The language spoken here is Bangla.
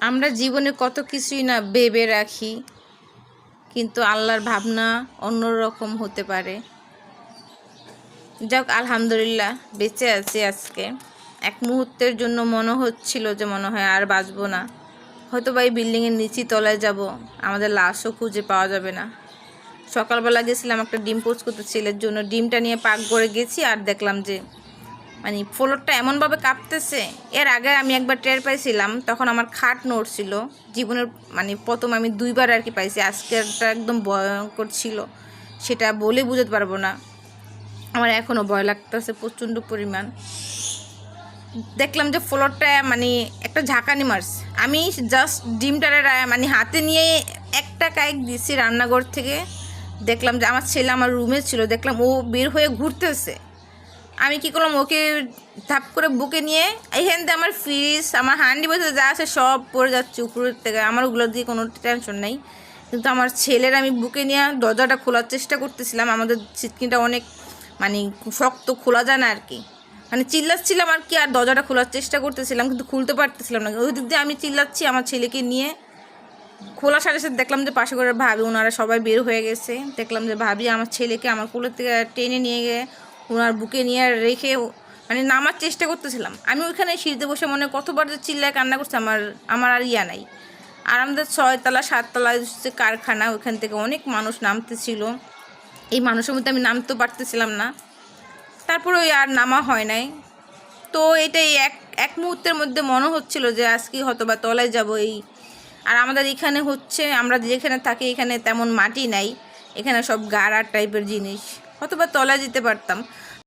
আমরা জীবনে কত কিছুই না ভেবে রাখি, কিন্তু আল্লাহর ভাবনা অন্যরকম হতে পারে। যাক, আলহামদুলিল্লাহ বেঁচে আছি আজকে। এক মুহূর্তের জন্য মনে হচ্ছিল যে মনে হয় আর বাঁচবো না, হয়তো বা এই বিল্ডিংয়ের নিচি তলায় যাব, আমাদের লাশও খুঁজে পাওয়া যাবে না। সকালবেলা গেছিলাম একটা ডিম পোচ করতে ছেলের জন্য, ডিমটা নিয়ে পাক করে গেছি আর দেখলাম যে মানে ফ্লোরটা এমনভাবে কাঁপতেছে। এর আগে আমি একবার টের পাইছিলাম, তখন আমার খাট নড়ছিল। জীবনের মানে প্রথম আমি দুইবার আর কি পাইছি, আজকেরটা একদম ভয়ঙ্কর ছিল, সেটা বলে বুঝাতে পারবো না। আমার এখনও ভয় লাগতেছে প্রচণ্ড পরিমাণ। দেখলাম যে ফ্লোরটা মানে একটা ঝাঁকানি মারছে। আমি জাস্ট ডিমটারে মানে হাতে নিয়ে একটা কায়েক দিয়েছি রান্নাঘর থেকে। দেখলাম যে আমার ছেলে আমার রুমে ছিল, দেখলাম ও বের হয়ে ঘুরতেছে। আমি কী করলাম, ওকে ধাপ করে বুকে নিয়ে এইখান থেকে আমার ফ্রিজ, আমার হান্ডি বসে যা আছে সব পড়ে যাচ্ছে উপরের থেকে। আমার ওগুলো দিয়ে কোনো টেনশন নেই, কিন্তু আমার ছেলের আমি বুকে নিয়ে দরজাটা খোলার চেষ্টা করতেছিলাম। আমাদের সিটকিনটা অনেক মানে শক্ত, খোলা যায় না আর কি। মানে চিল্লাচ্ছিলাম আর কি, আর দরজাটা খোলার চেষ্টা করতেছিলাম কিন্তু খুলতে পারতেছিলাম না। ওই দিক দিয়ে আমি চিল্লাচ্ছি আমার ছেলেকে নিয়ে। খোলার সাথে সাথে দেখলাম যে পাশে করে ভাবি ওনারা সবাই বের হয়ে গেছে। দেখলাম যে ভাবি আমার ছেলেকে আমার কোলের থেকে টেনে নিয়ে গিয়ে ওনার বুকে নিয়ে রেখে মানে নামার চেষ্টা করতেছিলাম। আমি ওইখানে সিঁড়িতে বসে মনে কতবার যে চিল্লায় কান্না করছে, আমার আর ইয়া নাই। আর আমাদের 6তলা 7তলায় হচ্ছে কারখানা, ওইখান থেকে অনেক মানুষ নামতেছিল। এই মানুষের মধ্যে আমি নামতেও পারতেছিলাম না, তারপরে ওই আর নামা হয় নাই। তো এটাই এক এক মুহূর্তের মধ্যে মনে হচ্ছিল যে আজকে হয়তো বা তলায় যাব। আর আমাদের এখানে হচ্ছে, আমরা যেখানে থাকি এখানে তেমন মাটি নাই, এখানে সব গাড়ার টাইপের জিনিস, হয়তো বা তলায় যেতে পারতাম।